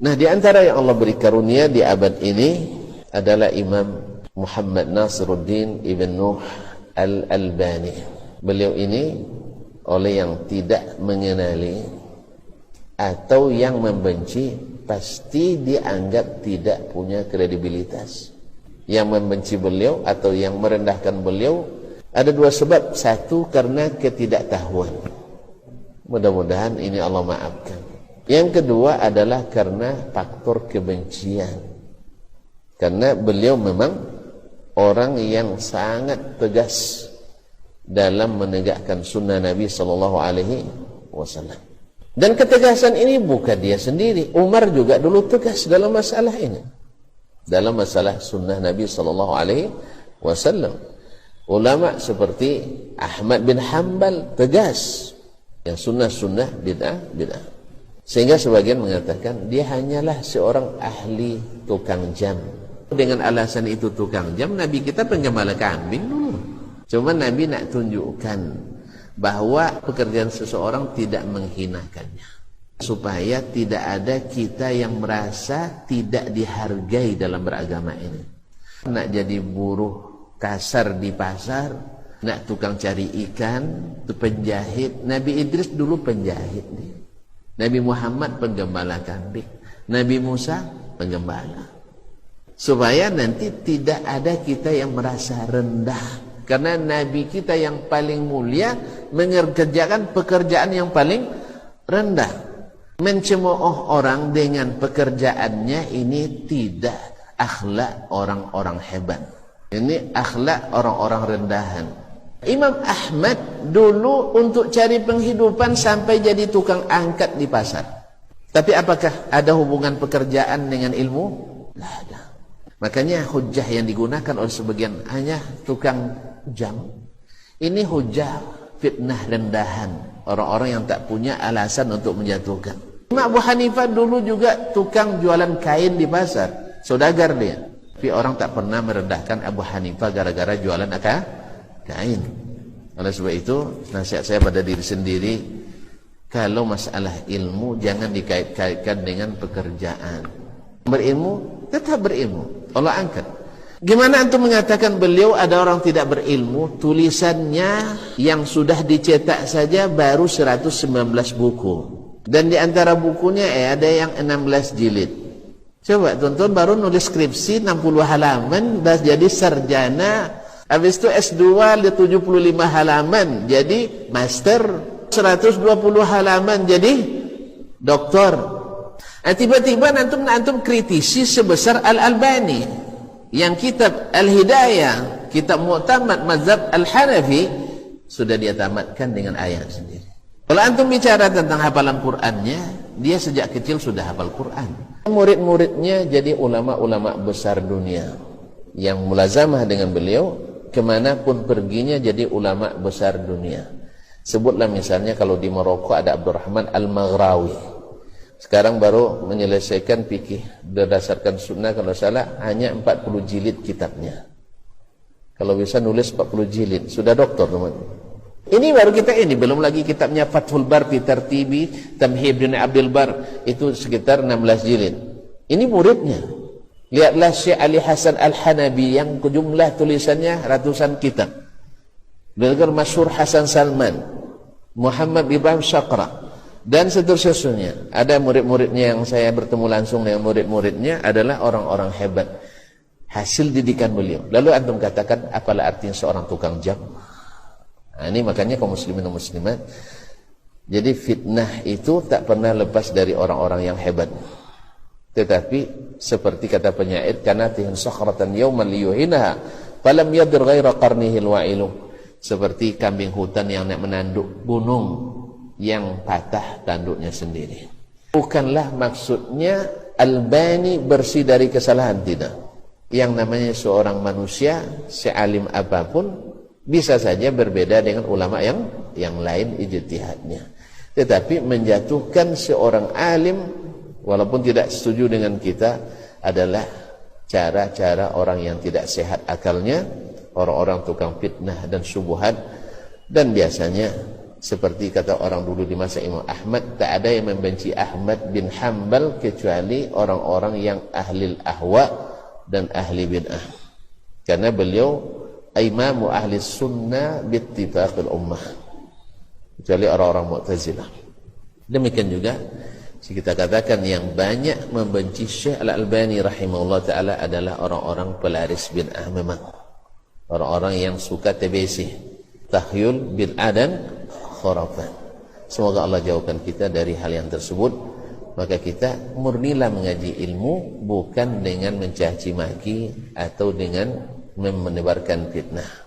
Nah, di antara yang Allah beri karunia di abad ini adalah Imam Muhammad Nasiruddin Ibn Nuh Al-Albani. Beliau ini oleh yang tidak mengenali atau yang membenci pasti dianggap tidak punya kredibilitas. Yang membenci beliau atau yang merendahkan beliau ada dua sebab. Satu, karena ketidaktahuan. Mudah-mudahan ini Allah maafkan. Yang kedua adalah karena faktor kebencian. Karena beliau memang orang yang sangat tegas dalam menegakkan sunnah Nabi SAW. Dan ketegasan ini bukan dia sendiri. Umar juga dulu tegas dalam masalah ini, dalam masalah sunnah Nabi SAW. Ulama seperti Ahmad bin Hanbal tegas yang sunnah bid'ah. Sehingga sebagian mengatakan dia hanyalah seorang ahli tukang jam. Dengan alasan itu tukang jam, Nabi kita penggembala kambing dulu. Cuma Nabi nak tunjukkan bahwa pekerjaan seseorang tidak menghinakannya, supaya tidak ada kita yang merasa tidak dihargai dalam beragama ini. Nak jadi buruh kasar di pasar, nak tukang cari ikan, itu penjahit. Nabi Idris dulu penjahit nih. Nabi Muhammad penggembala kambing, Nabi Musa penggembala. Supaya nanti tidak ada kita yang merasa rendah, karena Nabi kita yang paling mulia mengerjakan pekerjaan yang paling rendah. Mencemooh orang dengan pekerjaannya ini tidak akhlak orang-orang hebat. Ini akhlak orang-orang rendahan. Imam Ahmad dulu untuk cari penghidupan sampai jadi tukang angkat di pasar. Tapi apakah ada hubungan pekerjaan dengan ilmu? Tidak ada. Makanya hujah yang digunakan oleh sebagian hanya tukang jam. Ini hujah fitnah rendahan orang-orang yang tak punya alasan untuk menjatuhkan. Imam Abu Hanifah dulu juga tukang jualan kain di pasar, saudagar dia. Tapi orang tak pernah merendahkan Abu Hanifah gara-gara jualan kain. Oleh sebab itu nasihat saya pada diri sendiri, kalau masalah ilmu jangan dikait-kaitkan dengan pekerjaan. Berilmu tetap berilmu, Allah angkat. Gimana antum mengatakan beliau ada orang tidak berilmu? Tulisannya yang sudah dicetak saja baru 119 buku. Dan di antara bukunya ada yang 16 jilid. Coba tonton, baru nulis skripsi 60 halaman dah jadi sarjana. Habis itu S2 75 halaman jadi master, 120 halaman jadi doktor. Nah, tiba-tiba antum kritisi sebesar Al-Albani yang kitab Al-Hidayah, kitab Mu'tamad mazhab Al-Hanafi sudah dia tamatkan dengan ayat sendiri. Kalau antum bicara tentang hafalan Qur'annya, dia sejak kecil sudah hafal Qur'an. Murid-muridnya jadi ulama-ulama besar dunia yang mulazamah dengan beliau, kemanapun perginya jadi ulama besar dunia. Sebutlah misalnya kalau di Maroko ada Abdurrahman Al-Maghrawi. Sekarang baru menyelesaikan fikih berdasarkan sunnah, kalau salah hanya 40 jilid kitabnya. Kalau bisa nulis 40 jilid, sudah doktor teman. Ini baru kita ini, belum lagi kitabnya Fathul Bar fi Tartibi Tamhid bin Abdul Bar, itu sekitar 16 jilid. Ini muridnya. Lihatlah Syekh Ali Hasan Al-Hanabi yang jumlah tulisannya ratusan kitab. Beliau masyhur Hasan Salman, Muhammad Ibrahim Syaqra, dan seterusnya. Ada murid-muridnya yang saya bertemu langsung dengan murid-muridnya adalah orang-orang hebat, hasil didikan beliau. Lalu antum katakan apalah artinya seorang tukang jam? Nah, ini makanya kaum muslimin dan muslimat, jadi fitnah itu tak pernah lepas dari orang-orang yang hebat. Tetapi seperti kata penyair, kanatihin sakhratan yawman liyuhinaha falam yadir ghaira qarnihil wa'ilu. Seperti kambing hutan yang nak menanduk gunung yang patah tanduknya sendiri. Bukanlah maksudnya Albani bersih dari kesalahan, tidak. Yang namanya seorang manusia, sealim apapun, bisa saja berbeda dengan ulama yang lain ijtihadnya. Tetapi menjatuhkan seorang alim walaupun tidak setuju dengan kita adalah cara-cara orang yang tidak sehat akalnya, orang-orang tukang fitnah dan syubhat. Dan biasanya Seperti kata orang dulu di masa Imam Ahmad, tak ada yang membenci Ahmad bin Hanbal kecuali orang-orang yang ahli ahwa dan ahli bid'ah. Karena beliau imamu ahli sunnah bittifaqil ummah, kecuali orang-orang Mu'tazilah. Demikian juga kita katakan yang banyak membenci Syekh Al-Albani rahimahullah ta'ala adalah orang-orang pelaris bid'ah. Memang orang-orang yang suka TBC, tahyul bid'ah dan khurafat. Semoga Allah jauhkan kita dari hal yang tersebut. Maka kita murnilah mengaji ilmu, bukan dengan mencaci maki atau dengan menebarkan fitnah.